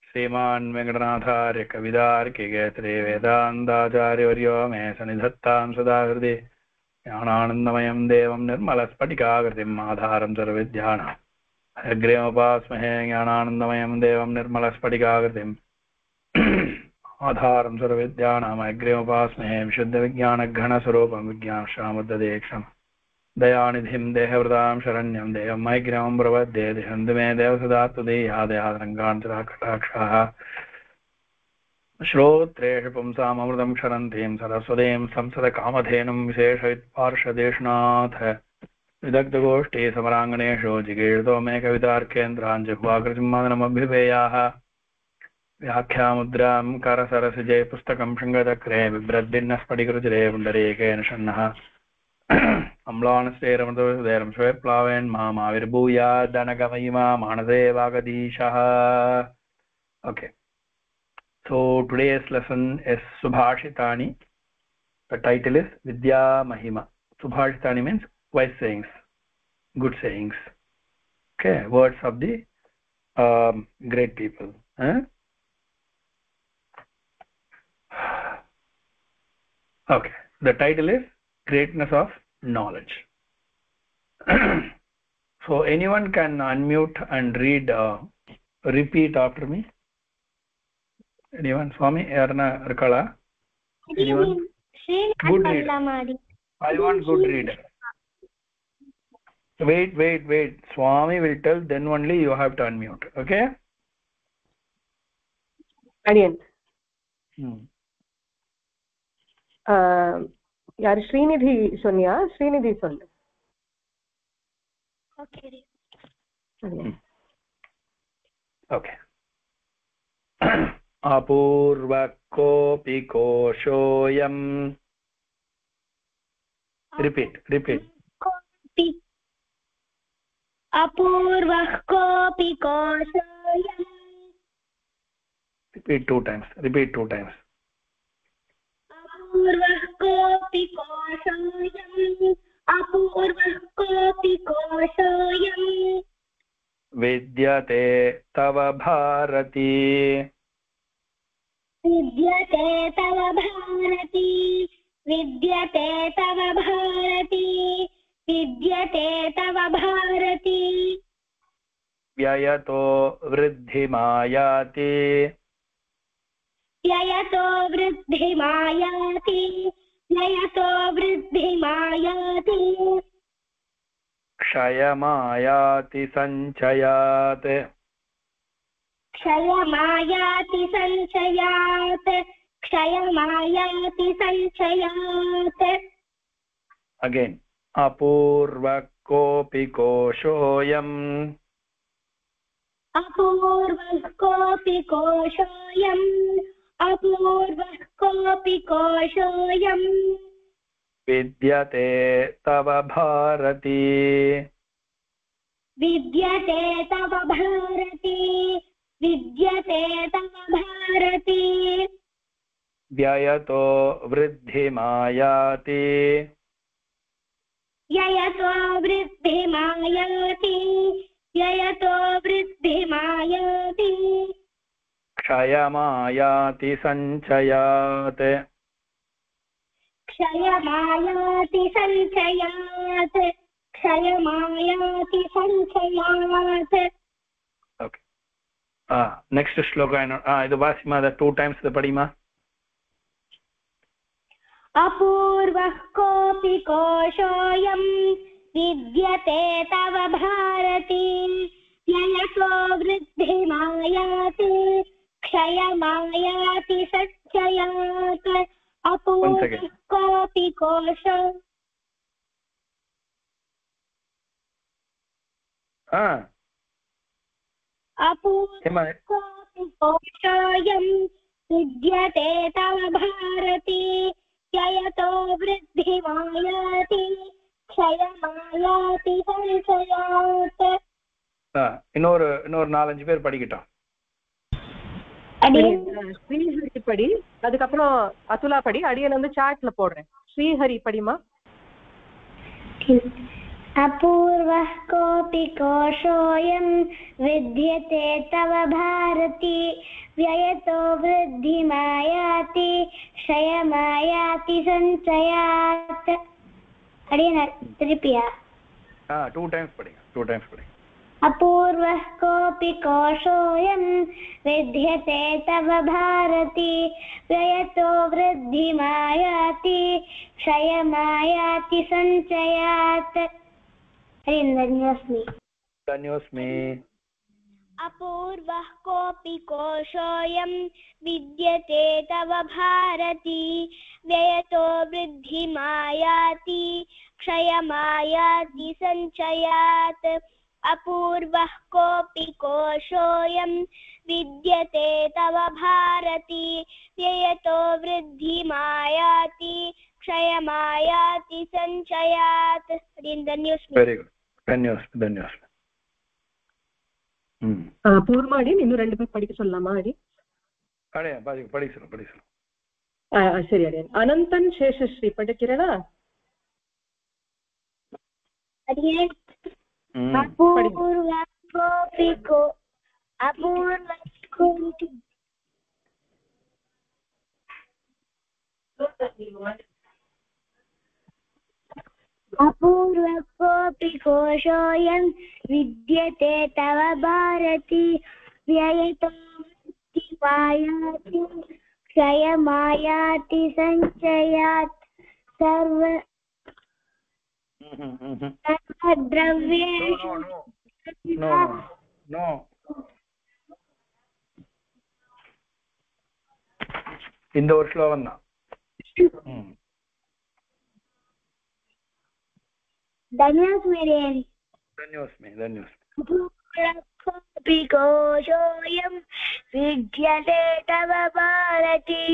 श्रीमान् वेङ्कटनाथार्य कवितार्किकेसरी वेदान्ताचार्यवर्यो मे सन्निधत्तां सदा हृदि ज्ञानानन्दमयं देवं निर्मलस्फटिकाकृतिम् आधारं सर्वविद्यानाम् अग्र्यमुपास्महे ज्ञानानन्दमयं देवं निर्मलस्फटिकाकृतिम् आधारं सर्वविद्यानाम् अग्र्यमुपास्महे विशुद्धविज्ञानघनस्वरूपं विज्ञानशामुद्ददेक्षम् दयानिधिं देहवृतां शरण्यं देवं मैग्र्यं प्रपद्ये दिशन्तु मे देवसदा तुदीयादयादरङ्गान्तराकटाक्षाः श्रोत्रेषु पुंसामृतं क्षरन्तीं सरस्वतीं संसदकामधेनुं विशेषवित्पार्षदेशनाथ विदग्धगोष्ठी समराङ्गणेषु जिगीर्षतो मे कवितार्केन्द्रान् जिह्वाकृतिमदनमभ्युपेयाः व्याख्यामुद्रां करसरसिजे पुस्तकं शृङ्गचक्रे बिभ्रद्भिन्नस्फटिकरुचिरे पुण्डरीकेन शन्नः अम्लानस्तेरमृतोदयं श्वेप्लावेन् मामाविर्भूयादनगमयिमा मानसे वागधीशः. Okay, so today's lesson is Subhashitani. The title is Vidya Mahima. Subhashitani means wise sayings, good sayings. Okay, words of the great people. Okay, the title is Greatness of Knowledge. So anyone can unmute and read, repeat after me. Anyone? Swami Yarna Rakala? Anyone? Good reader. I want good reader. Wait. Swami will tell, then only you have to unmute. Okay? Adiyan. யார் ஸ்ரீநிதி சொன்னியா? ஸ்ரீநிதி சொல்லு. Okay. அபூர்வ Gopi கோஷோயம். Repeat. அபூர்வ Gopi கோஷோயம். Repeat two times. अपूर्वः कोऽपि कोशोऽयम्. अपूर्वः कोऽपि कोशोऽयम्. विद्यते तव भारती. विद्यते तव भारती. विद्यते तव भारती. विद्यते तव भारती. व्ययतो वृद्धिमायाति. व्ययतो वृद्धिमायाति. व्ययतो वृद्धिमायाति. क्षयमायाति सञ्चयात्. क्षयमायाति सञ्चयात्. क्षयमायाति सञ्चयात्. Again. अपूर्व कोऽपि कोशोऽयम्. अपूर्वः कोऽपि कोशोऽयम्. अपूर्वः कोऽपि कोशोऽयम्. विद्यते तव भारती. विद्यते तव भारती. विद्यते तव भारती. व्ययतो वृद्धिमायाति. व्ययतो वृद्धिमायाति. व्ययतो वृद्धिमायाति. क्षयमायाति सञ्चयात्. क्षयमायाति सञ्चयात्. क्षयमायाति सञ्चयात्. Okay. Next shloka. Idu vasima the two times the padima. अपूर्वः कोऽपि कोशोऽयम्. विद्यते तव भारती. व्ययतो वृद्धिमायाति. क्षयमायाति सञ्चयात्. अपूर्वः कोऽपि कोशो. अपूर्वः कोऽपि कोशोऽयम्. विद्यते तव भारती. व्ययतो वृद्धिमायाति. क्षयमायाति सञ्चयात्. இன்னொரு 4-5 பேர் படிக்கட்டும். ஸ்ரீஹரி படி, அதுக்கப்புறம் அதுலா படி. அடியன் வந்து சாட்ல போடுறேன். ஸ்ரீஹரி படிமா. अपूर्वः कोऽपि कोशोऽयं विद्यते तव भारती व्ययतो वृद्धिमायाति क्षयमायाति सञ्चयात्. टू टाइम्स पढ़ेगा. अपूर्वः कोऽपि कोशोऽयं विद्यते तव भारती व्ययतो वृद्धिमायाति क्षयमायाति सञ्चयात्. धन्योऽस्मि. अपूर्वः कोऽपि कोशोऽयं विद्यते तव भारती व्ययतो वृद्धिमायाति क्षयमायाति सञ्चयात्. अपूर्वः कोऽपि कोशोऽयं विद्यते तव भारती व्ययतो वृद्धिमायाति क्षयमायाति सञ्चयात्. Very good. धन्योस्मि. பூர்மாடி இன்னும் 2 பேர் படிக்க சொல்லலாமா? அடி படிக்க சொல்லு. சரி அடி. அனந்தன் சேஷஸ்ரீ படிக்கிறதா? अपूर्वः कोऽपि कोशोऽयं विद्यते तव भारती व्ययतो वृद्धिमायाति क्षयमायाति सञ्चयात्. सर्वद्रव्येषु இந்த ஒரு ஸ்லோகம் தான். धन्योऽस्मि. कोऽपि कोशोऽयं विद्यते तव भारती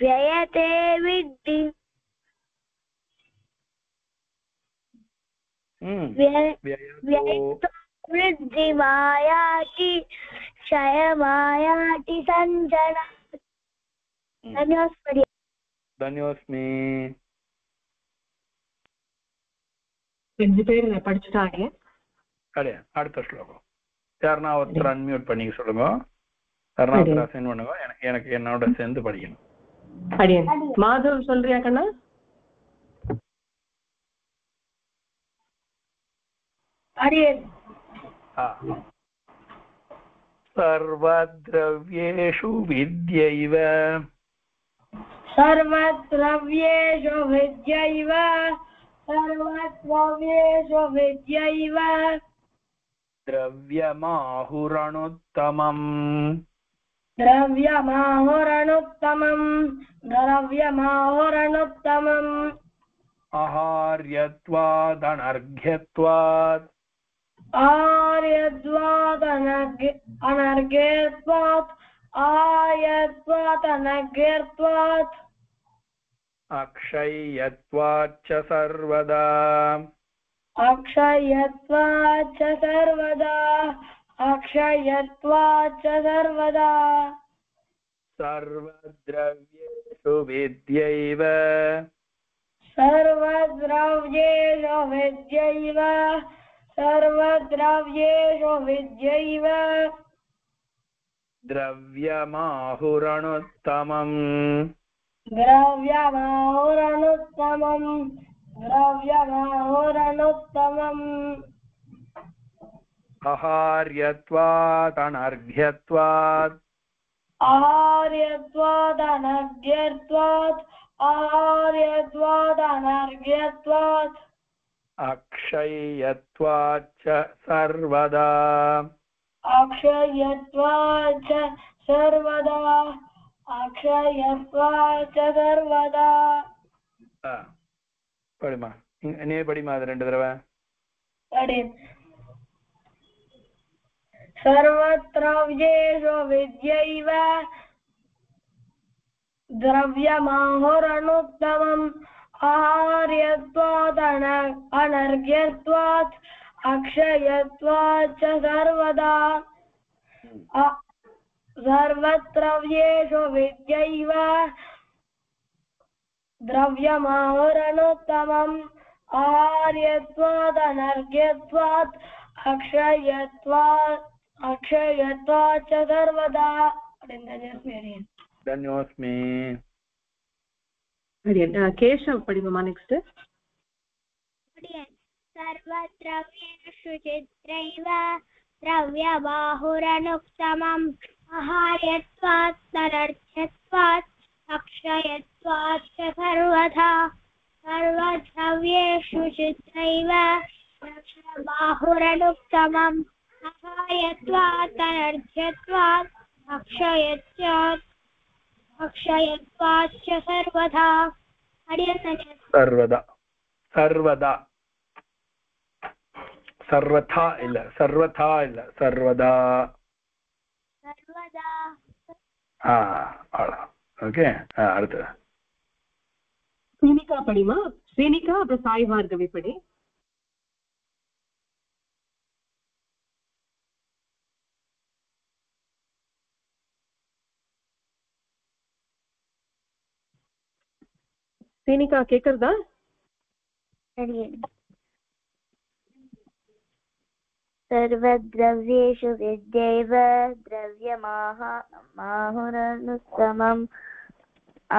व्ययते वृद्धिमायाति क्षयमायाति सञ्चयात्. धन्योऽस्मि. 2 பேர் படிச்சுட்டாங்க. அடுத்த ஸ்லோகம் யாருன்னா ஒருத்தர் அன்மியூட் பண்ணி சொல்லுங்க. யாருன்னா ஒருத்தர் அசைன் பண்ணுங்க. எனக்கு என்னோட சேர்ந்து படிக்கணும். அடியன் மாதவ் சொல்றியா கண்ணா? अडियन् सर्वद्रव्येषु विद्यैव सर्वद्रव्येषु विद्यैव सर्वद्रव्येषु विद्यैव द्रव्यमाहुरणुत्तमम् द्रव्यमाहुरणुत्तमम् आहार्यत्वादनर्घ्यत्वात् अनर्घ्यत्वात् अक्षय्यत्वाच्च सर्वदा सर्वद्रव्येषु विद्यैव द्रव्यमाहुरणुत्तमम् आहार्यत्वात् अनर्घ्यत्वात् अक्षय्यत्वाच्च सर्वदा படிமா நீ படிமா அது 2 தடவை सर्वद्रव्येषु विद्यैव द्रव्यमाहुरणुत्तमम् आहार्यत्वात् अनर्घ्यत्वात् अक्षयत्वाच्च सर्वदा सर्वद्रव्येषु विद्यैव द्रव्यमाहुरणुत्तमम् आहार्यत्वात् अनर्घ्यत्वात् अक्षयत्वात् च सर्वदा धन्योऽस्मि केशव पठिमः नेक्स्ट् सर्वद्रव्येषु चित्रैव द्रव्यबाहुरनुत्तमम् आहार्यत्वात् अनर्घ्यत्वात् अक्षयत्वात् च सर्वथा सर्वद्रव्येषु चित्रैव द्रव्यबाहुरनुत्तमम् आहार्यत्वात् अनर्घ्यत्वात् अक्षयत्वात् च सर्वथा सर्वदा सर्वदा सर्वथा इल्ल सर्वथा इल्ल सर्वदा सर्वदा ओके அடுத்து ஸ்ரீனிகா படிமா ஸ்ரீனிகா அப்புறம் சாய் பார்கவி படி ஸ்ரீனிகா கேக்குறதா सर्वद्रव्येषु विद्यैव द्रव्यमाहुरनुत्तमम्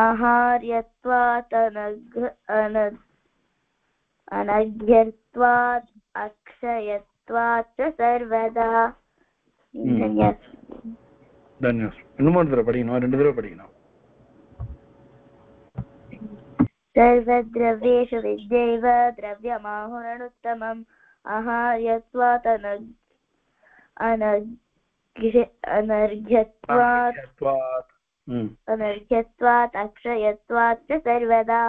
आहार्यत्वात् अनर्घ्यत्वात् अक्षयत्वात् च सर्वदा धन्यवाद இன்னும் ஒரு தடவை படிக்கணும் ரெண்டு தடவை படிக்கணும் सर्वद्रव्येषु विद्यैव द्रव्यमाहुरनुत्तमम् आहार्यत्वात् अनर्घ्यत्वात् अक्षयत्वात् च सर्वदा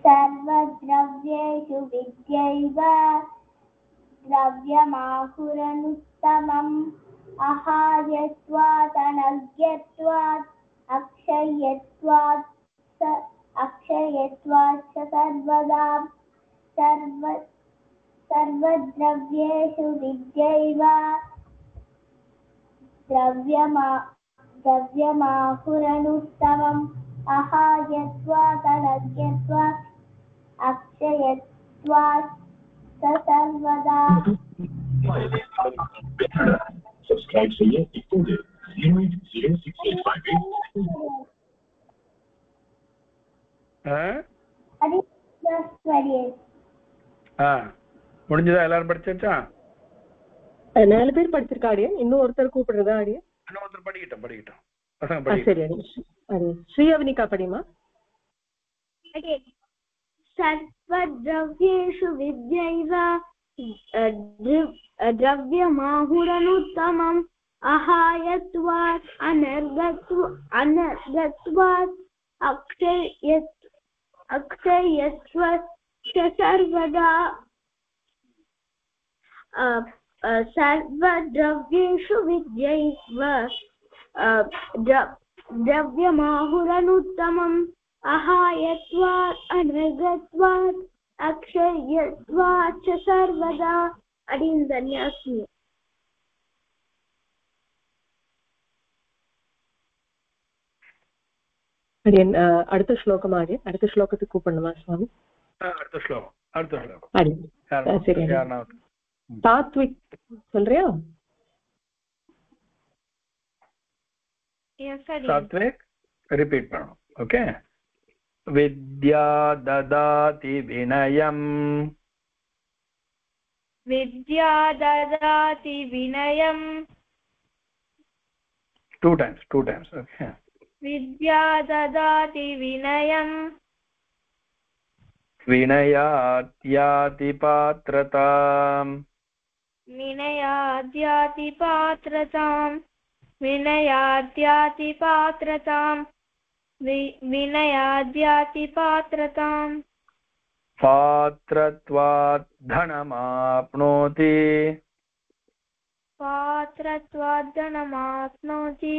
सर्वद्रव्येषु विद्यैव द्रव्यमाहुरनुत्तमम् आहार्यत्वात् अनर्घ्यत्वात् अक्षयत्वात् च सर्वदा सर्वद्रव्येषु विद्यैव द्रव्यमाहुरनुत्तमम् आहार्यत्वात् अनर्घ्यत्वात् अक्षयत्वात् च सर्वदा सब्सक्राइब चाहिए इकोडे 0806858 முடிஞ்சதா எல்லாரும் படிச்சாச்சா 4 பேர் படிச்சிருக்கா ஆடியன் இன்னும் ஒருத்தர் கூப்பிடுறதா ஆடியன் இன்னும் ஒருத்தர் படிக்கட்டும் பசங்க படிக்கட்டும் சரி ஆடியன் ஸ்ரீ அவனிகா படிமா सर्वद्रव्येषु विद्यैव द्रव्यमाहुरनुत्तमम् आहार्यत्वात् अनर्घ्यत्वात् अक्षयत्वात् च सर्वदा सर्वद्रव्येषु विद्यैव द्रव्यमाहुरनुत्तमम् आहार्यत्वात् अनर्घ्यत्वात् अक्षयत्वात् च सर्वदा अडिन्दन्यास्मि ஆடியன் அடுத்த ஸ்லோகம் ஆடியன் அடுத்த ஸ்லோகத்துக்கு கூப்பிடணுமா சுவாமி அடுத்த ஸ்லோகம் ஆடியன் சரி தாத்விக் சொல்றியா சாத்விக் ரிப்பீட் பண்ணணும் ஓகே विद्या ददाति विनयम् विद्या ददाति विनयम् two times okay विद्या ददाति विनयम् विनयाद्याति पात्रताम् विनयाद्याति पात्रताम् विनयाद्याति पात्रताम् विनयाद्याति पात्रताम् पात्रत्वात् धनमाप्नोति पात्रत्वात् धनमाप्नोति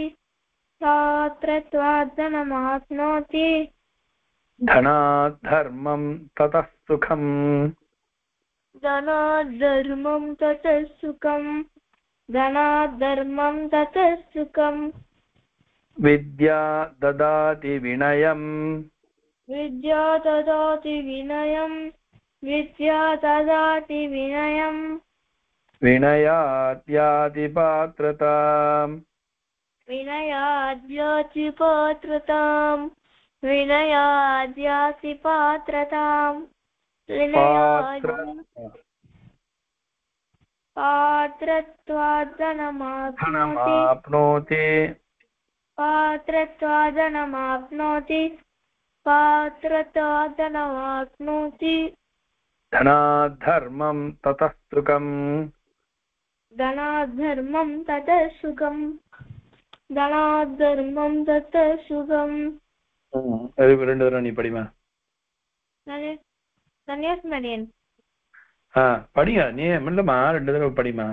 पात्रत्वात् धनमाप्नोति धनात् धर्मं ततः सुखम् धनात् धर्मं ततः सुखम् धनात् धर्मं ततः सुखम् विद्या ददाति विनयम् विद्या ददाति विनयम् विद्या ददाति विनयम् विनयाद्याति पात्रताम् विनयाद्याति पात्रताम् विनयाद्याति पात्रताम् पात्रत्वादनमाप्नोति पात्रत्वादनमाप्नोति पात्रत्वादनमाप्नोति धनाद्धर्मं ततः सुखम् धनाद्धर्मं ततः सुखम् धनाद्धर्मं ततः सुखम् ரெண்டு தடவை நீ படிமா சன்னியாசமரியன் படிங்க நீ இல்லம்மா ரெண்டு தடவை படிமா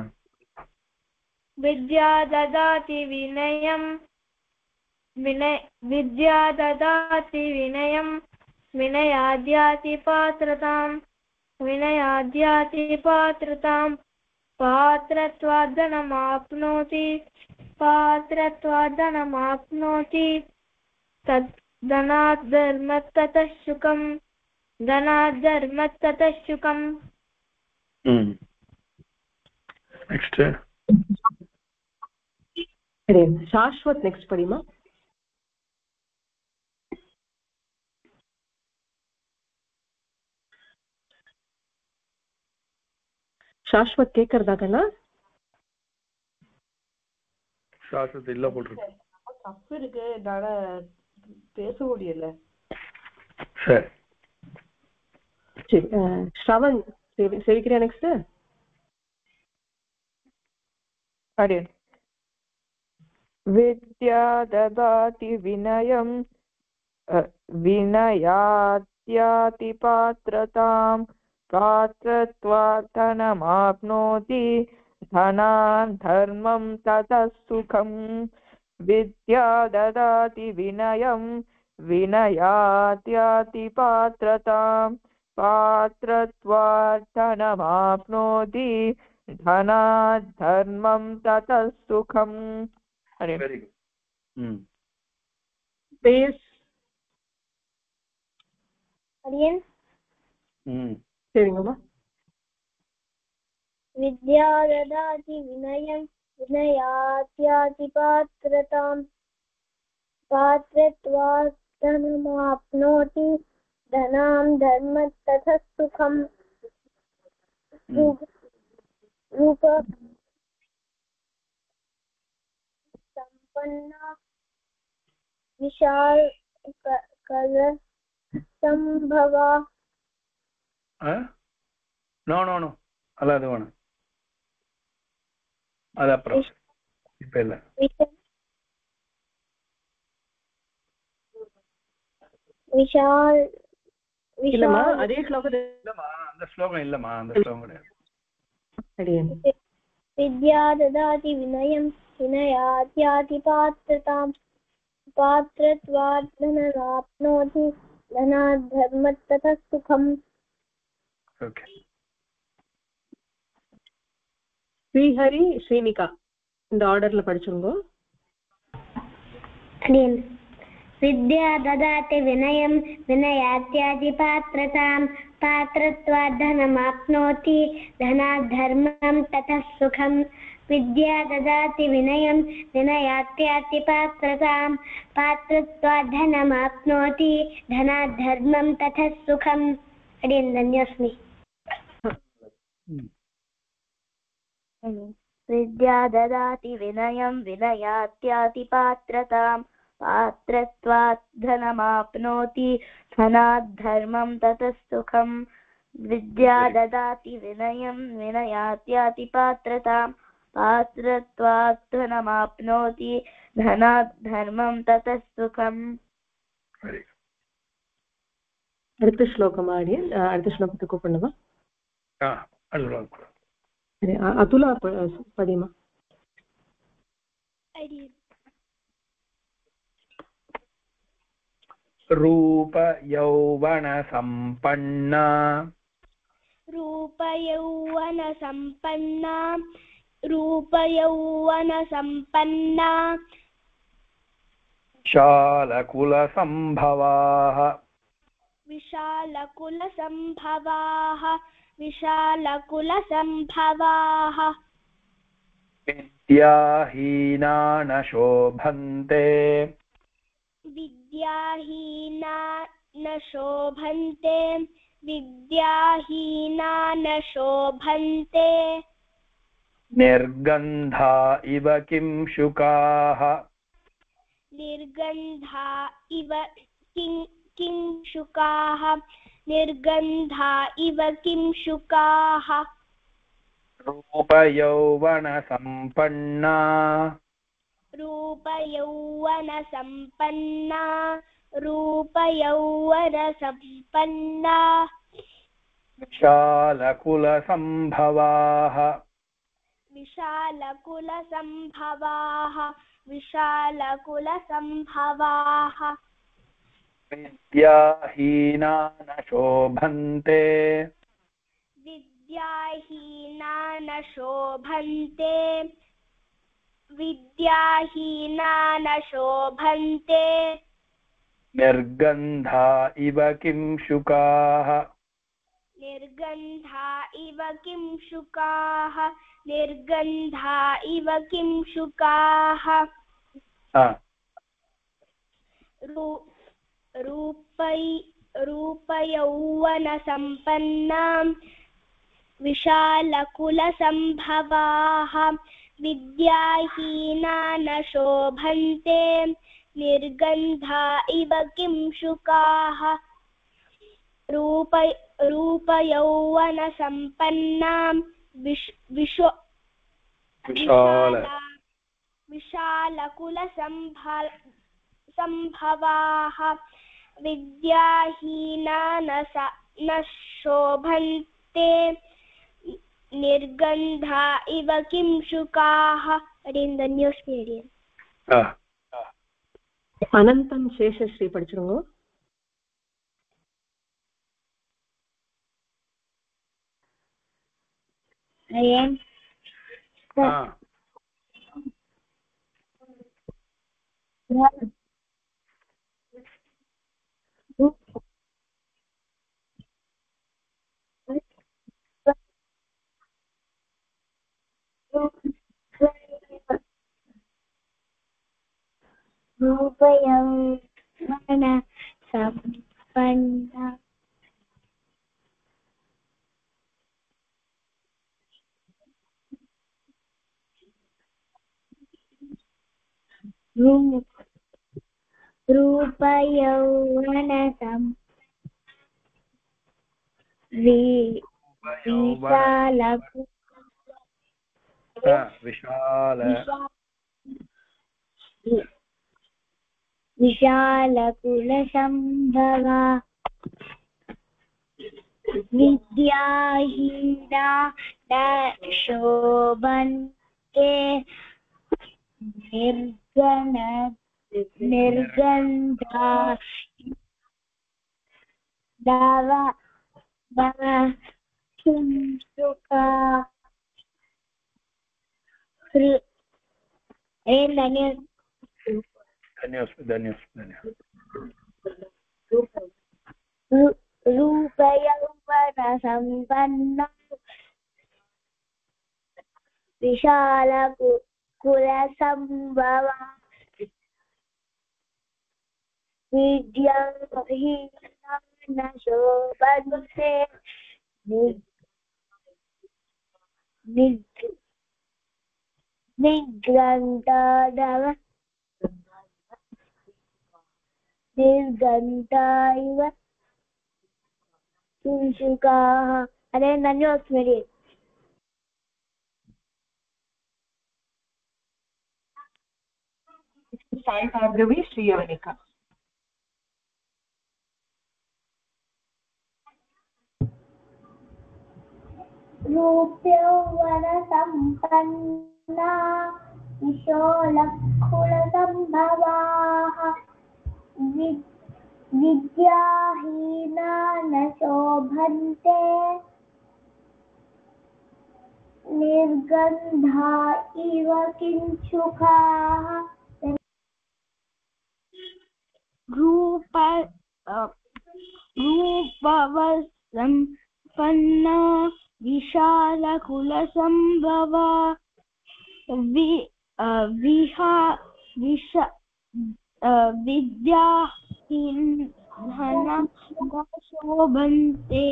विद्या ददाति विनयम् विद्या ददाति विनयम् विनयाद्याति पात्रताम् विनयाद्याति पात्रताम् पात्रत्वादनमाप्नोति पात्रत्वादनमाप्नोति धनाद्धर्मस्ततः सुखम् धनाद्धर्मस्ततः सुखम् नेक्स्ट शाश्वत नेक्स्ट पढ़ीमा शाश्वत கேக்குறதாகனா शाश्वत இல்ல போட்டுருக்கு தப்பு இருக்கு என்னால பேச முடியல சரி சரி ஸ்ரவன் சேவிக்கிறியா நெக்ஸ்ட் अरे विद्या ददाति विनयं विनयाद्याति पात्रतां पात्रत्वादनमाप्नोति धनान् धर्मं ततः सुखम् विद्या ददाति विनयं विनयाद्याति पात्रतां पात्रत्वादनमाप्नोति धनाद्धर्मं ततः सुखम् वेरी गुड पेस अरियन சரிங்கம்மா विद्या ददाति विनयं विनयाद्याति पात्रतां पात्रत्वादनमाप्नोति धनां धर्मं ततः सुखम् रूप संपन्ना विशाल कल संभवा नो नो नो अल्ल அது வேணும் அது அப்புறம் இப்ப இல்ல विशाल இல்லம்மா அதே ஸ்லோகம் இல்லம்மா அந்த ஸ்லோகம் இல்லம்மா அந்த ஸ்லோகம் கிடையாது विद्या ददाति विनयं विनयाद्याति पात्रतां पात्रत्वादनमाप्नोति धनाद्धर्मं ततः सुखम् ओके ஸ்ரீஹரி ஸ்ரீனிகா இந்த ஆர்டர்ல படிச்சுங்க विद्या ददाति विनयं विनयाद्याति पात्रतां पात्रत्वाद्धनमाप्नोति धनाद्धर्मं ततः सुखम् विद्या ददाति विनयं विनयाद्याति पात्रतां पात्रत्वाद्धनमाप्नोति धनाद्धर्मं ततः सुखम् धन्योऽस्मि विद्या ददाति विनयं विनयाद्याति पात्रतां पात्रत्वाद्धनमाप्नोति धनाद्धर्मं ततः सुखम् विद्या ददाति विनयं विनयाद्याति पात्रतां पात्रत्वाद्धनमाप्नोति धनाद्धर्मं ततः सुखम् அடுத்த ஸ்லோகம் ஆடி அடுத்த ஸ்லோகத்தை கூப்பிடணுமா அதுலா படிமா रूप यौवन संपन्ना विशालकुलसम्भवाः विशालकुलसम्भवाः विशालकुलसम्भवाः विद्याहीना न शोभन्ते विद्याहीना न शोभन्ते विद्याहीना न शोभन्ते निर्गन्धा इव किंशुकाः निर्गन्धा इव किंशुकाः निर्गन्धा इव किंशुकाः रूपयौवनसम्पन्ना रूपयौवनसम्पन्ना रूपयौवनसम्पन्ना विशालकुलसम्भवाः विशालकुलसम्भवाः विशालकुलसम्भवाः विद्याहीना न शोभन्ते विद्याहीना न शोभन्ते विद्याहीना न शोभन्ते निर्गन्धा इव किंशुकाः निर्गन्धा इव किंशुकाः निर्गन्धा इव किंशुकाः रूपयौवनसम्पन्नां विशालकुलसम्भवाः विद्याहीना न शोभन्ते निर्गन्धा इव किंशुकाः रूपयौवनसम्पन्नां विशालकुलसम्भवाः विद्याहीना न शोभन्ते निर्गन्धा इव किंशुकाः अनन्तं शेषश्री படிச்சிருங்க रूपयौवनसम्पन्ना रूपयौवनसम् विशालकुलसम्भवा विद्याहीना न शोभन्ते निर्गन्धा किंशुकाः रूपयौवनसम्पन्ना विशालकुलसम्भवा विद्याहीना न शोभन्ते निर्गन्धा इव किंशुकाः अरे नन्योस्मि साई भार्गवी श्रीयवनिका रूपयौवनसम्पन्ना विशालकुलसम्भवाः विद्याहीना न शोभन्ते निर्गन्धा इव किंशुकाः रूपवसम्पन्ना विशालकुलसम्भवा विद्याहीनः शोभन्ते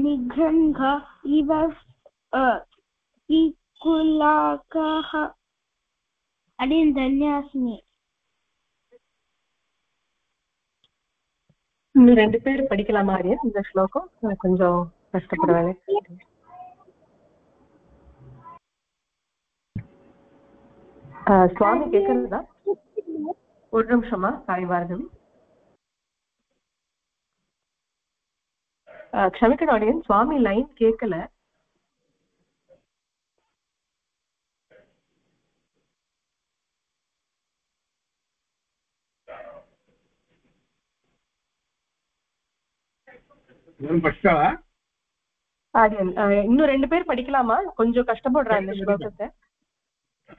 निघ्रन्घ इव कुलाकः अडिन् धन्यास्मि. இன்னும் 2 பேர் படிக்கலாமா ஆரியன் இந்த ஸ்லோகம்? கொஞ்சம் கஷ்டப்படுவாங்க. சுவாமி கேட்கறதா? ஒரு நிமிஷமா சாய் பார்கவி. க்ஷமிக்கணும் ஆடியன், சுவாமி லைன் கேட்கல. இன்னும் 2 பேர் படிக்கலாமா? கொஞ்சம் கஷ்டப்படுறாங்க இந்த ஸ்லோகத்தை.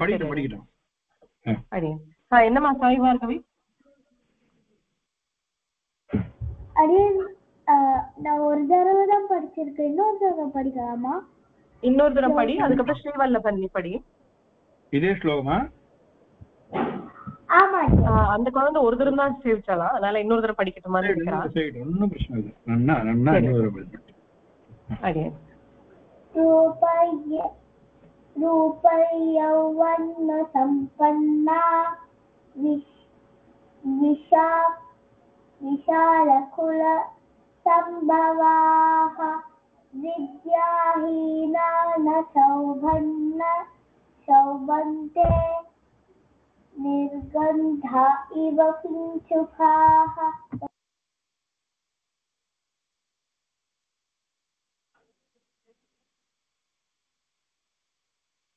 படிக்கட்டும். என்னமா சாய் பார்கவி? நான் ஒரு தடவை தான் படிச்சிருக்கேன், இன்னொரு தடவை படிக்கலாமா? இன்னொரு தடவை படி, அதுக்கப்புறம் ஸ்ரீவல்லபன் படி. இதே ஸ்லோகமா? ஆமா, அந்த குழந்தை ஒரு தடவை தான் சேவிச்சாலாம், அதனால இன்னொரு தடவை படிக்கட்டுமா நினைக்கிறேன். ஒன்னும் பிரச்சனை இல்லை. நன்னா இன்னொரு தடவை. रूपयौवन्न सम्पन्ना विशालकुल सम्भवाः विद्याहीना न शोभन्ते निर्गन्धा इव किंचुकाः.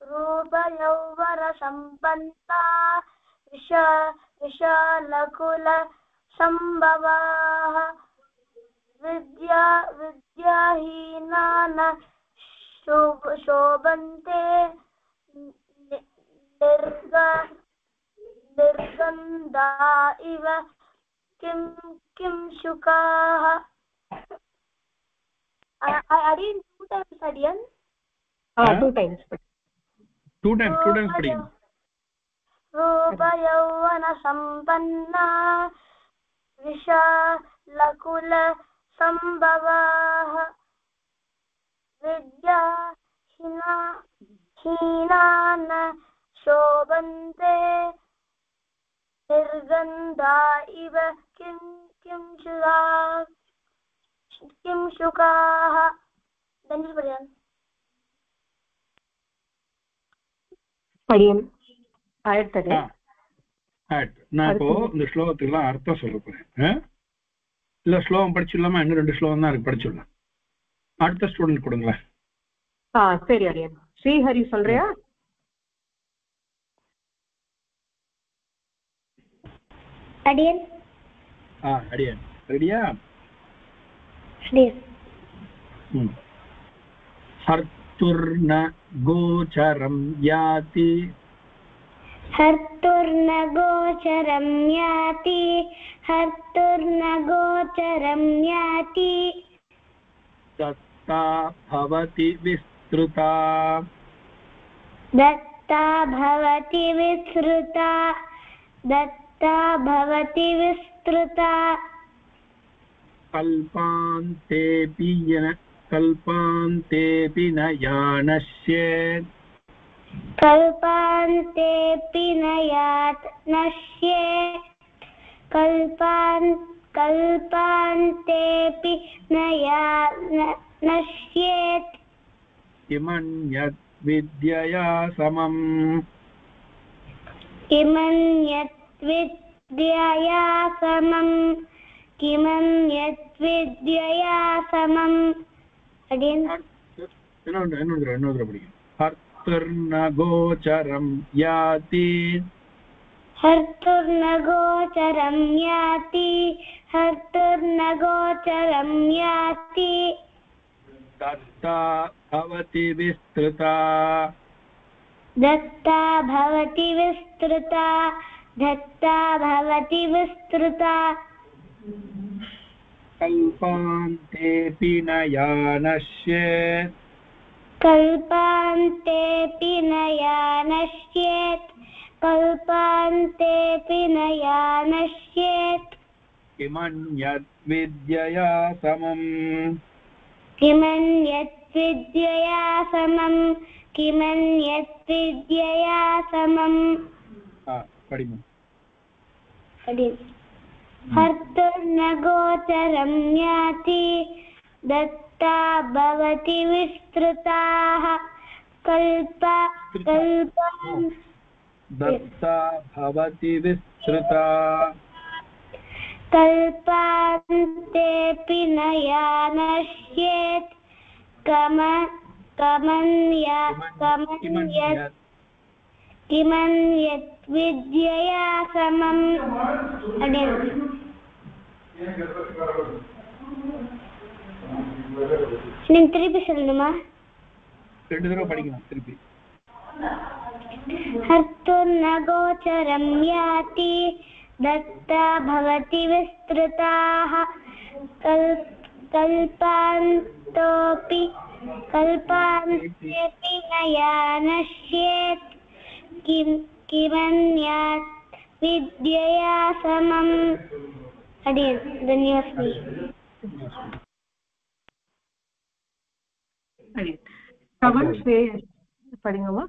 रूपयौवनसम्पन्ना विशालकुलसम्भवाः विद्याहीना न शोभन्ते निर्गन्धा इव किंशुकाः. Again, 2 times again. 2 times. 2 times படிங்க. रूपयौवनसम्पन्ना विशालकुलसम्भवाः विद्याहीना न शोभन्ते निर्गन्धा इव किंशुकाः. படியன் ஆயிரத்தடி. நான் இப்போ இந்த ஸ்லோகத்துக்குலாம் அர்த்தம் சொல்ல போறேன். இல்ல ஸ்லோகம் படிச்சிடலாமா? இன்னும் 2 ஸ்லோகம் தான் இருக்கு, படிச்சிடலாம். அடுத்த ஸ்டூடெண்ட் கொடுங்களேன். சரி அடியன். ஸ்ரீஹரி சொல்றியா? அடியன். அடியன் ரெடியா? हर्तुर्न गोचरं याति हर्तुर्न गोचरं याति हर्तुर्न गोचरं याति दत्ता भवति विस्तृता दत्ता भवति विस्तृता दत्ता भवति विस्तृता कल्पान्तेऽपि न यानश्येत् कल्पान्तेऽपि न नश्येत् कल्पान्तेऽपि न नश्येत् किमन्यत् विद्यया समम् किमन्यत् विद्यया समम् किमन्यत् विद्यया समम्. हर्तुर्न गोचरं याति हर्तुर्न गोचरं याति हर्तुर्न गोचरं याति दत्ता भवति विस्तृता दत्ता भवति विस्तृता दत्ता भवति विस्तृता कल्पान्तेऽपि न यानश्येत् कल्पान्तेऽपि न यानश्येत् कल्पान्तेऽपि न यानश्येत् किमन्यत् विद्यया समम् किमन्यत् विद्यया समम् किमन्यत् विद्यया समम् पडिमु हर्तुर्न गोचरं याति दत्ता भवति विस्तृताः दत्ता भवति विस्तृता कल्पान्तेऽपि न यानश्येत् किमन्यत् विद्यया समम् நீங்க திருப்பி சொல்லணுமா ரெண்டு தடவை படிக்கணும் திருப்பி हर्तुर्न गोचरं याति दत्ता भवति विस्तृताः कल्पान्तेऽपि न यानश्येत् किमन्यत् विद्यया समम् धन्यवादः श्रवण श्रेयस படிங்கம்மா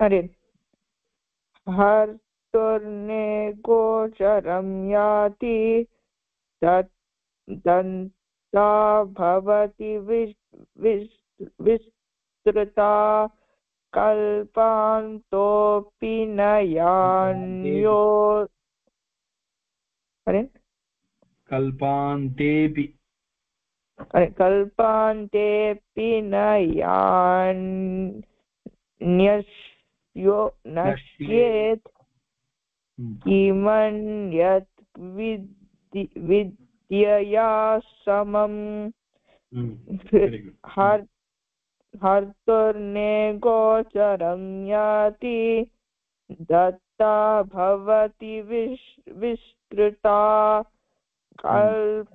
अरे हर्तुर्ने गोचरं याति दत्ता भवति विस्तृता कल्पान्तोऽपि न यान्यो अरे कल्पान्तेऽपि न नश्येत् किमन्यत् विद्यया समम् हर्तुर्ने गोचरं याति दत्ता भवति विस्तृता कल्पान्तोऽपि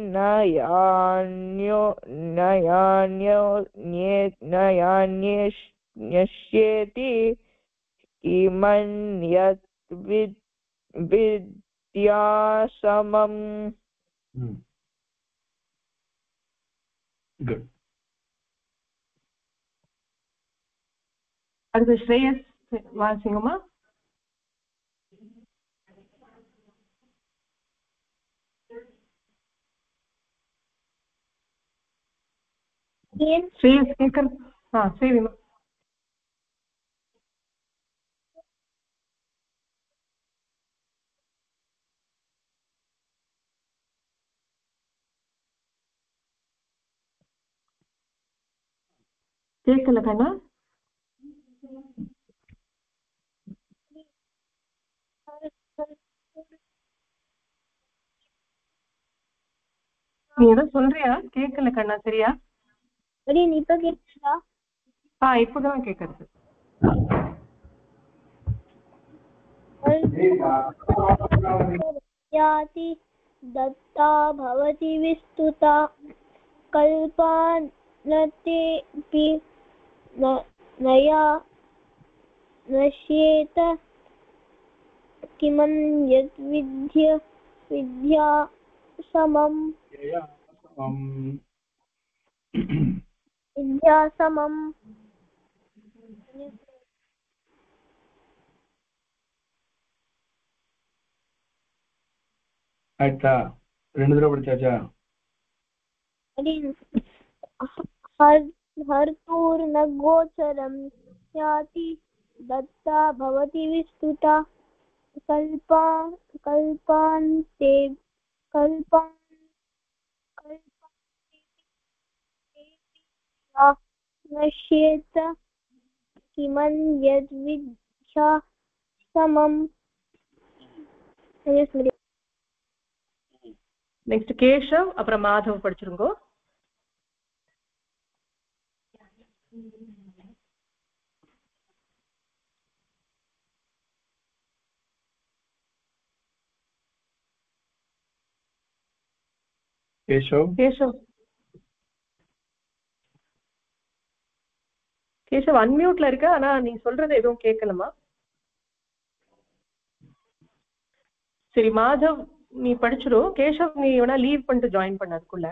न यान्यश्येति किमन्यत् विद्या समम् गुड அடுத்து ஸ்ரேயஸ் வாசிங்கம்மா ஸ்ரேயஸ் கேக்குற சரிம்மா கேட்கல கண்ணா நீ ஏதோ சொல்றியா கேட்கல கண்ணா சரியா இப்ப கேக்குதா இப்பதான் கேக்குறது याति दत्ता भवति विस्तुता कल्पान्तेऽपि नया नश्येत किमन्यत् विद्या समम् विद्या समम् आयता రెండు దర పడిచాచా हर्तुर्न गोचरं याति दत्ता भवति विस्तुता नश्येत किमन्यत् विद्या समम् நெக்ஸ்ட் கேஷவ் அப்புறம் மாதவ் படிச்சிருங்கோ. கேஷவ் கேஷவ் அன்மியூட்ல இருக்க, ஆனா நீ சொல்றது எதுவும் கேட்கலமா. சரி மாதவ் நீ படிச்சிரும். கேஷவ் நீ வேணா லீவ் பண்ணிட்டு ஜாயின் பண்ண அதுக்குள்ள.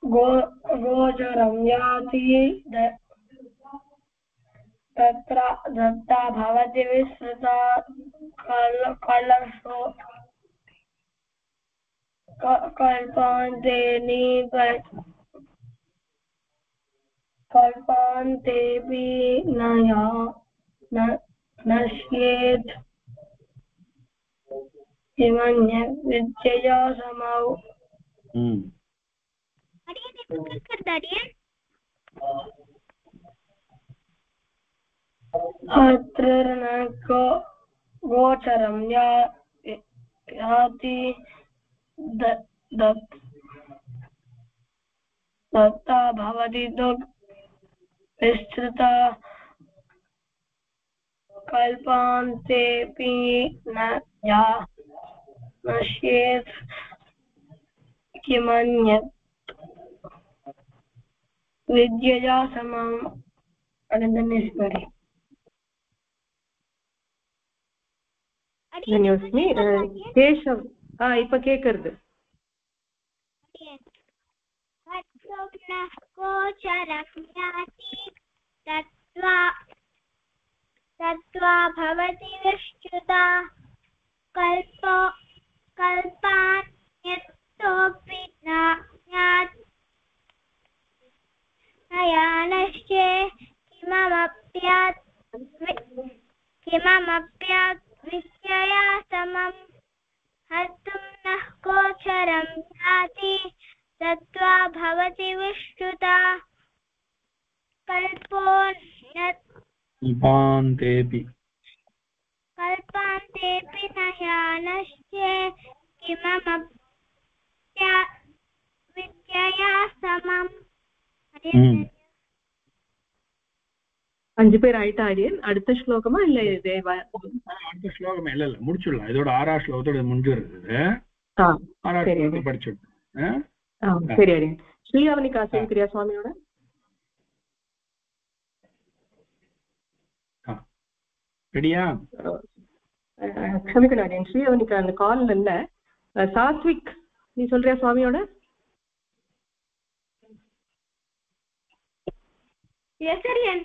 गोचरं याति तत्र दत्ता भवति विस्तृता कलशो कल्पान्तेऽपि नश्येत् विद्यया समौ. अत्र न गोचरं याति दत्ता भवति विस्तृता कल्पान्तेऽपि नश्येत् किमन्यत् विद्यया समम्. தன்யோஸ்மி. கேஷவ் இப்ப கேக்குறது. तत्त्वा भवति विश्रुता कल्पान्यतोऽपि नयानश्चे किमप्यात् विद्यया समम्. हर्तुं नः गोचरं याति तत्त्वा भवति विश्रुता कल्पान्तेऽपि नयानश्चे किमप्यात् विद्यया समम्. 5 பேர் ஆயிட்டா ஆரியன்? அடுத்த ஸ்லோகமா இல்ல தேவா? அடுத்த ஸ்லோகம் இல்ல முடிச்சுடலாம். இதோட 6ஆம் ஸ்லோகத்தோட முடிஞ்சிருது. 6ஆம் ஸ்லோகத்தை படிச்சுடலாம். சரி ஆரியன். ஸ்ரீயாவனிகா சேவிக்கிரியா சுவாமியோட? ரெடியா? க்ஷமிக்கணும் ஆரியன், ஸ்ரீயாவனிகா அந்த கால் இல்ல. சாத்விக் நீ சொல்றியா சுவாமியோட? எஸ் ஆரியன்.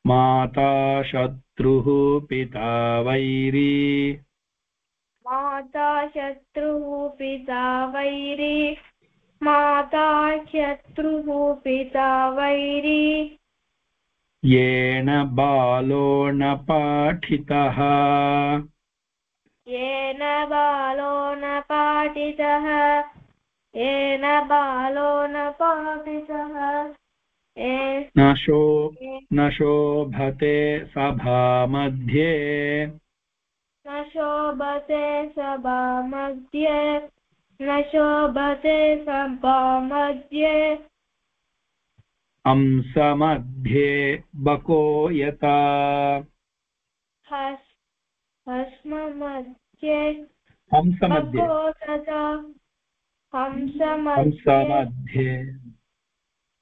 माता शत्रुः पिता वैरी माता शत्रुः पिता वैरी माता शत्रुः पिता वैरी येन बालो न पाठितः येन बालो न पाठितः येन बालो न पाठितः न शोभते सभामध्ये न शोभते सभामध्ये न शोभते सभामध्ये हंसमध्ये बको यथा हंसमध्ये हंसमध्ये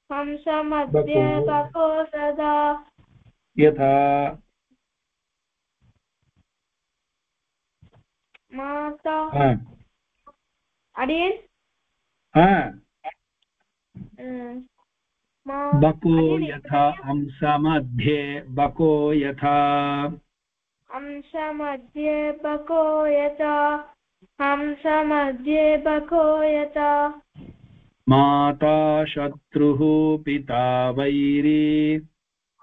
हंसमध्ये बको सदा यथा माता अडियन बको यथा हंसमध्ये बको यथा हंसमध्ये बको यथा हंसमध्ये बको यथा माता शत्रुः पिता वैरी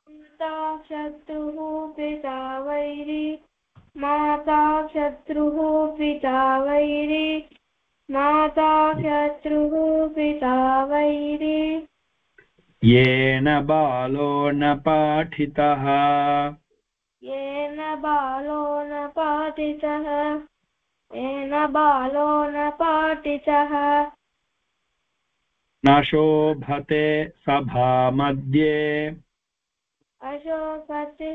माता शत्रुः पिता वैरी माता शत्रुः पिता वैरी माता शत्रुः पिता वैरी येन बालो न पाठितः येन बालो न पाठितः येन बालो न पाठितः न शोभते सभामध्ये अशोभते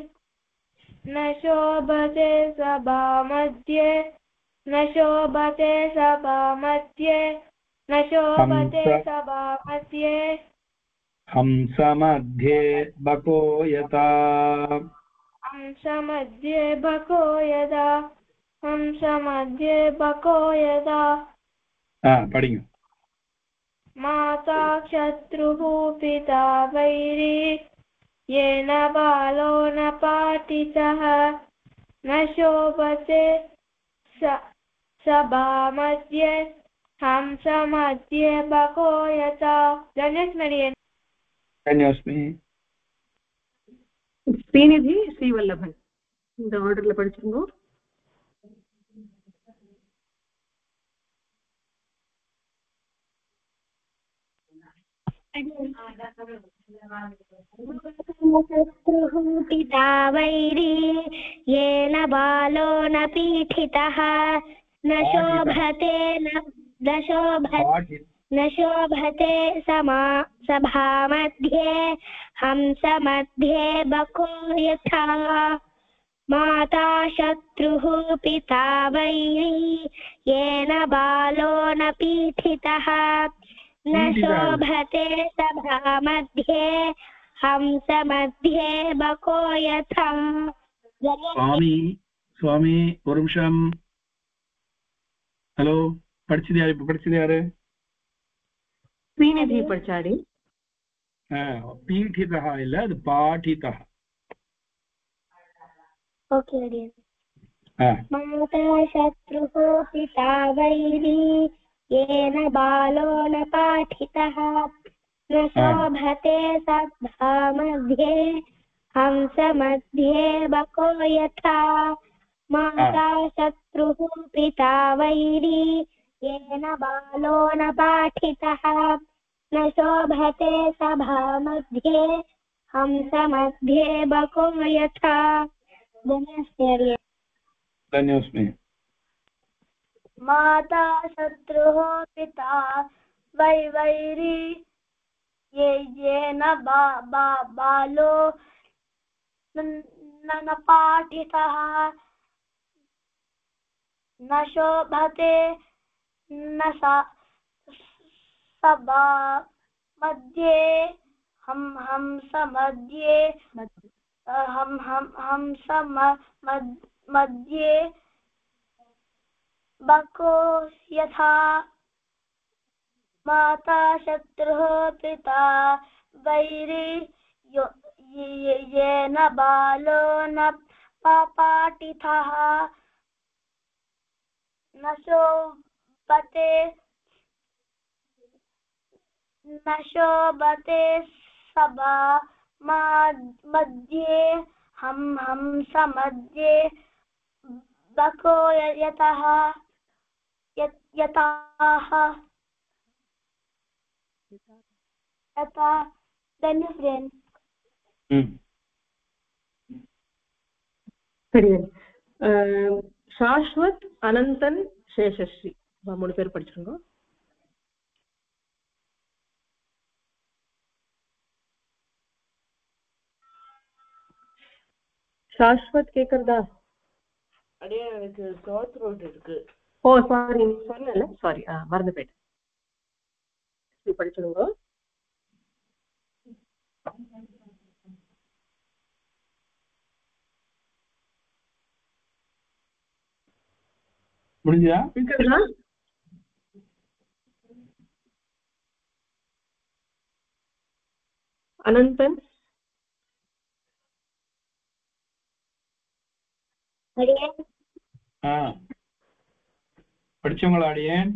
न शोभते सभामध्ये न शोभते सभामध्ये न शोभते सभामध्ये हंसमध्ये बको यथा हंसमध्ये बको यदा हंसमध्ये बको यदा पढ़िए माता शत्रुः पिता वैरी येन बालो न पाठितः न शोभते सभामध्ये हंसमध्ये बको यथा धन्योस्मि ஸ்ரீநிதி ஸ்ரீவல்லபன் இந்த ஆர்டர்ல படிச்சிருங்க. शत्रुः पिता वैरी येन बालो न पीठितः न शोभते सभामध्ये हंसमध्ये बको यथा माता शत्रुः पिता वैरी येन बालो न पीठितः न शोभते सभामध्ये हंसमध्ये बको यथा स्वामी ஒரு நிமிஷம் ஹலோ படிச்சது யாரு ஸ்ரீநிதி படிச்சாடி. पीठितः இல்ல அது पाठितः. ओके माता शत्रुः पिता वैरी येन बालो न पाठितः न शोभते सभामध्ये हंसमध्ये बको यथा माता शत्रुः पिता वैरी येन बालो न पाठितः न शोभते सभामध्ये हंसमध्ये बको यथा धन्योस्मि माता शत्रुः पिता वैरी येन बालो न पाठितः न शोभते न सभा मध्ये हंसमध्ये मध्ये बको यथा माता शत्रुः पिता वैरी येन बालो न पाठितः न शोभते सभा मध्ये हंसमध्ये बको यतः சரி. சாஸ்வத், அனந்தன், சேஷஸ்ரீ 3 பேர் படிச்சிருங்க. சாஸ்வத் கேக்குறதா? அடே எனக்கு ஷார்ட் த்ரோட் இருக்கு. ஓ சாரி, நீ சொல்லல, சாரி, மறந்து போயிட்டேன். படிச்சிருங்க. முடிஞ்சா? கேக்குறதா? அனந்தன் படிச்சவங்களா அடியேன்?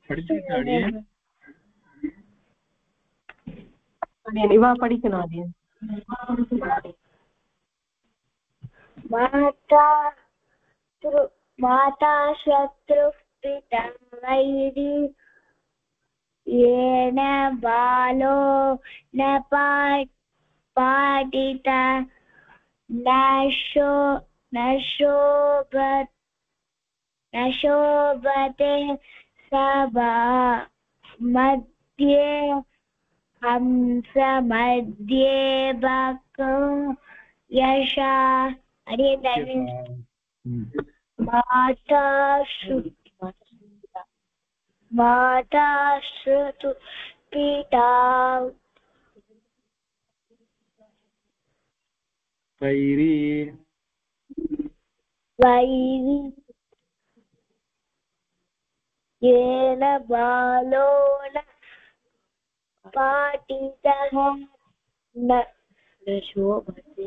படிச்சிருக்கா அடியேன்? இவா படிக்கணும் அடியேன். माता माता शत्रुः पिता वैरी येन बालो न पाटिता न शोभते सभा मध्ये हंस मध्ये बक यशा माता श्रुतु पिता वैरी येन बालो न पाटितः न शोभते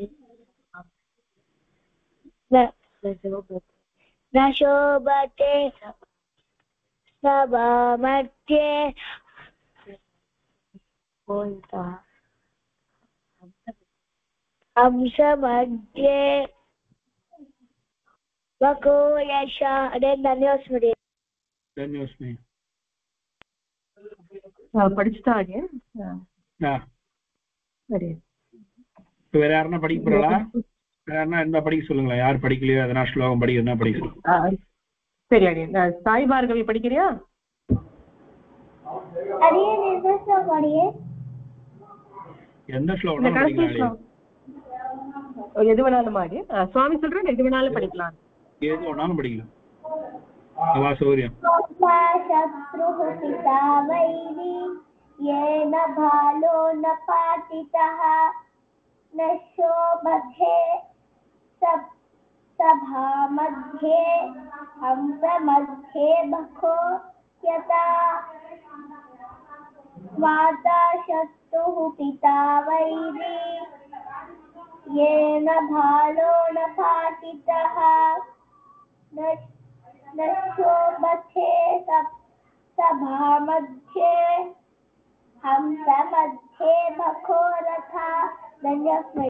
सभा मध्ये हंस मध्ये बको यशा धन्योस्मि படிச்சுட்டா again சரி வேற யாருன்னா படிக்க போறா? வேற யாருன்னா என்ன படிக்க சொல்லுங்களா? யார் படிக்கலையோ எதனா ஸ்லோகம் படிக்கிறதுனா படிக்க சொல்லுங்க. சரி அடி சாய் பார்கவி படிக்கிறியா? அடியே நிர்தேசம் அடியே எந்த ஸ்லோகம் படிக்கலாம்? எது வேணாலும் ஆடி சுவாமி சொல்றேன் எது வேணாலும் படிக்கலாம். எது வேணாலும் படிக்கலாம். அவா சௌரியம். शत्रुः पिता वैरी येन भालो न पातितः न शोभते सभा मध्ये हंस मध्ये बको यथा माता शत्रुः पिता वैरी येन भालो न पातितः न शोभते सभा मध्ये हंस मध्ये बको यथा धन्योस्मि.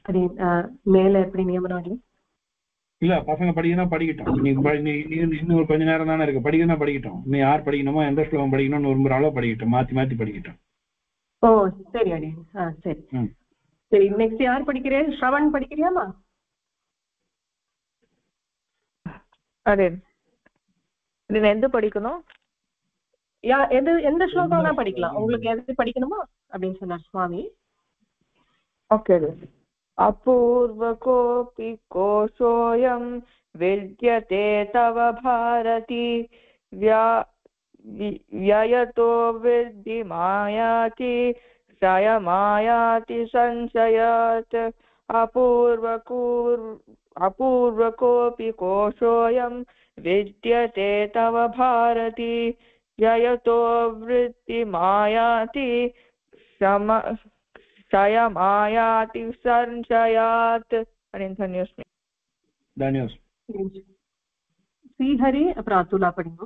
அது மேல எப்படி நியமனம்? இல்ல பசங்க படிக்கணும் படிக்கட்டும். இன்னும் ஒரு கொஞ்ச நேரம் தானே இருக்கு. படிக்கணும் படிக்கட்டும். இன்னும் யார் படிக்கணுமோ எந்த ஸ்லோகம் படிக்கணும்னு விரும்புறாளோ படிக்கட்டும். மாத்தி படிக்கட்டும். ஓ சரி அடி சரி சரி. நெக்ஸ்ட் யார் படிக்கிறே? ஸ்ரவன் படிக்கிறியாமா? அதே எந்த படிக்கணும்? எந்த ஸ்லோகம் தான் படிக்கலாம். உங்களுக்கு எது படிக்கணுமோ அப்படின்னு சொன்னார் சுவாமி. ஓகே. अपूर्वकोऽपि कोशोऽयं विद्यते तव भारती व्ययतो वृद्धि मायाति क्षयमायाति संशयात्. अपूर्वकोऽपि कोशोऽयं विद्यते तव भारती व्ययतो वृद्धि मायाति क्षयमायाति संशयात्. धन्योस्मि. श्रीहरि प्रातुला पढ़ियो.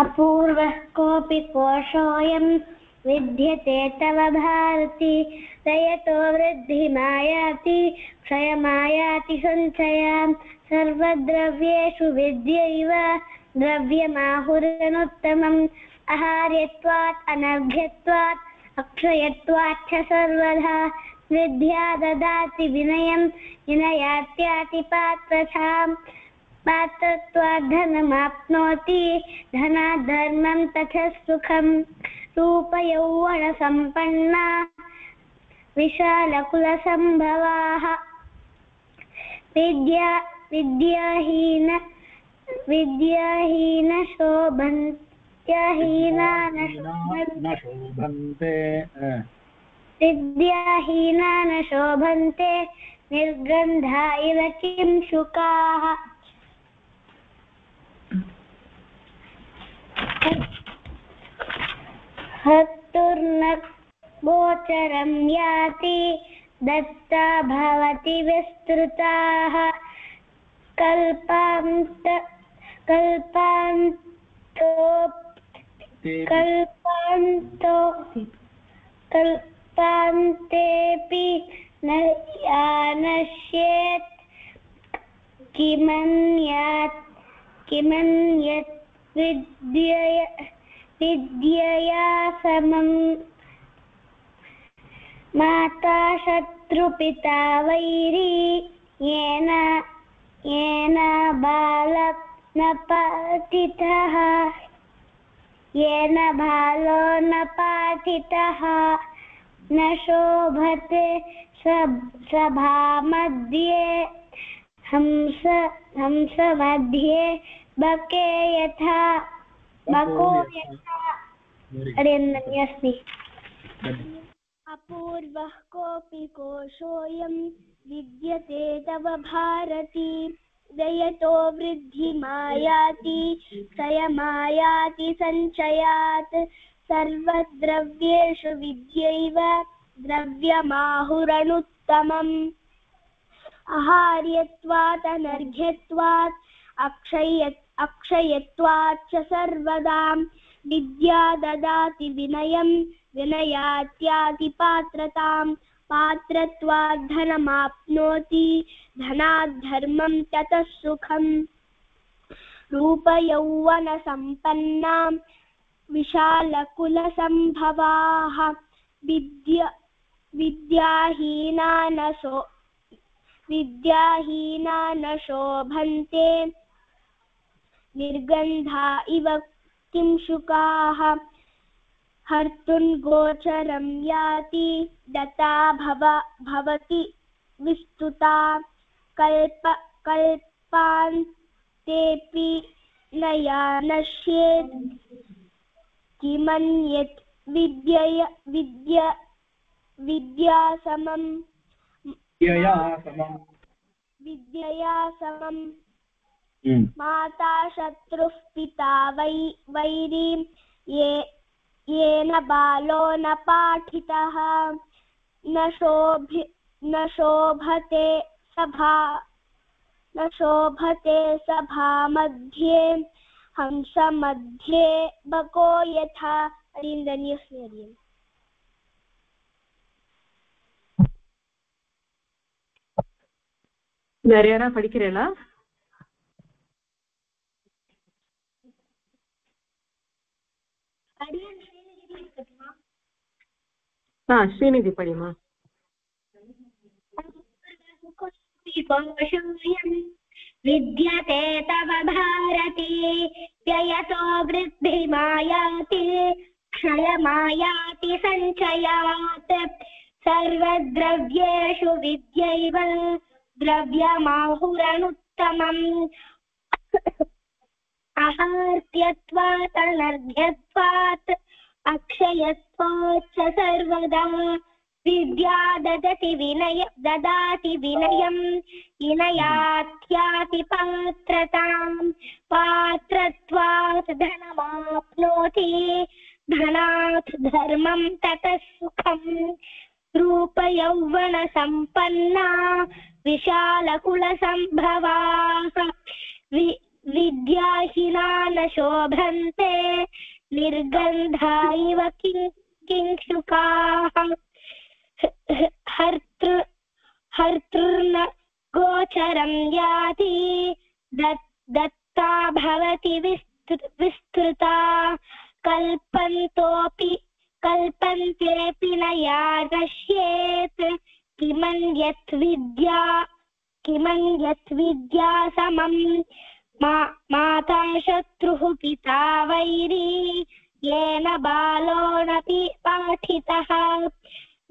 अपूर्वः कोऽपि कोशोऽयं विद्यते तव भारती दयतो वृद्धिमायाति क्षयमायाति संशयाम्. सर्वद्रव्येषु विद्यैव द्रव्यमाहुरनुत्तमम्. आहार्यत्वात् अनर्घ्यत्वात् अक्षयत्वात् च सर्वधा विद्या ददाति विनयं विनयात्याति पात्रताम्. पात्रत्वात् धनमाप्नोति धनात् धर्मं तथा सुखम्. रूपयौवनसम्पन्ना विशालकुलसम्भवाः विद्याहीन शोभन्ते विद्याहीना न शोभन्ते निर्गन्धा इव किं शुकाः. हर्तुर्न गोचरं याति दत्ता भवति विस्तृताः. कल्पान्तोऽप्येते कल्पान्तेऽपि न नश्येत् किमन्यत् विद्यया समम् माता शत्रुपिता वैरी येन बालः न पाठितः न शोभते सभामध्ये हंस मध्ये बको यथा अस्मि अपूर्वः कोऽपि कोशोऽयं विद्यते तव भारती दयतो वृद्धिमायाति क्षयमायाति सञ्चयात् सर्वद्रव्येषु विद्यैव द्रव्यमाहुरनुत्तमम् आहार्यत्वात् अनर्घ्यत्वात् अक्षयत्वात् च सर्वदा विद्या ददाति विनयं विनयात्याति पात्रताम् पात्रत्वात् धनमाप्नोति धनात् धर्मं ततः सुखम् रूपयौवनसम्पन्ना विशालकुलसम्भवाः विद्याहीना न शोभन्ते निर्गन्धा इव किंशुकाः हर्तुं गोचरं याति दता भवति विस्तुता कल्पान्तेऽपि न या नश्येत् किमन्यत् विद्यया समम् माता शत्रुः पिता वैरी येन बालो न पाठितः न शोभते सभा मध्ये हंस मध्ये बको यथा अरिन्दन्यस्मि நிறையா படிக்கிறேனா? ஸ்ரீநிதி படிமா. विद्यते तव भारती व्ययतो वृद्धिमायाति क्षयमायाति सञ्चयात् सर्वद्रव्येषु विद्यैव द्रव्यमाहुरनुत्तमम् आहार्त्यत्वात् अनर्घ्यत्वात् अक्षयत्वात् च सर्वदा विद्या ददाति विनयं विनयात्याति पात्रताम् पात्रत्वात् धनमाप्नोति धनात् धर्मं ततः सुखम् रूपयौवनसम्पन्ना विशालकुलसम्भवाः विद्याहीना न शोभन्ते निर्गन्धा इव किंशुकाः हर्तृर्न गोचरं याति दत्ता भवति विस्तृता कल्पन्तेऽपि न या नश्येत् किमन्यत् विद्या समम् माता शत्रुः पिता वैरी येन बालो न पाठितः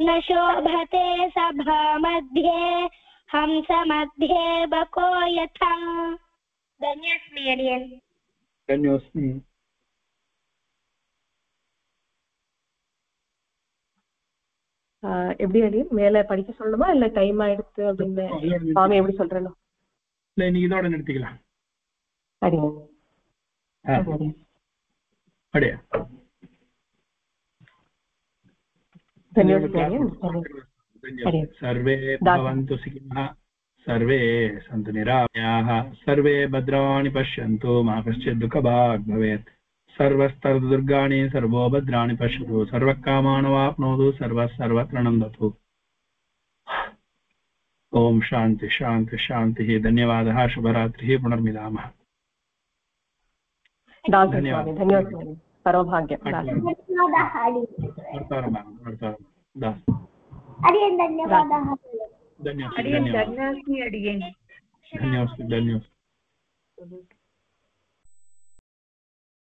न शोभते सभा मध्ये हंस मध्ये बको यथा. धन्योस्मि. எப்படி அடியன் மேல படிக்க சொல்லணுமா இல்ல டைம் ஆயிடுச்சு அப்படின்னு சுவாமி எப்படி சொல்றேன்? இல்ல நீ இதோட நிறுத்திக்கலாம். அடியா सर्वे भवन्तु सुखिनः सर्वे सन्तु निरामयाः सर्वे भद्राणि पश्यन्तु मा कश्चित् दुःखभाग् भवेत् सर्वस्तर्दुर्गाणि सर्वो भद्राणि पश्यतु सर्वकामानवाप्नोतु सर्वत्र नन्दतु। ओम शांति शांति शांति। धन्यवादः। शुभरात्रिः। पुनर्मिलामः। धन्यवाद स्वामी। सर्वभाग्यं। ధన్యవాదాः दास అడియన్ ధన్యవాదాः धन्यवाद धन्यवाद।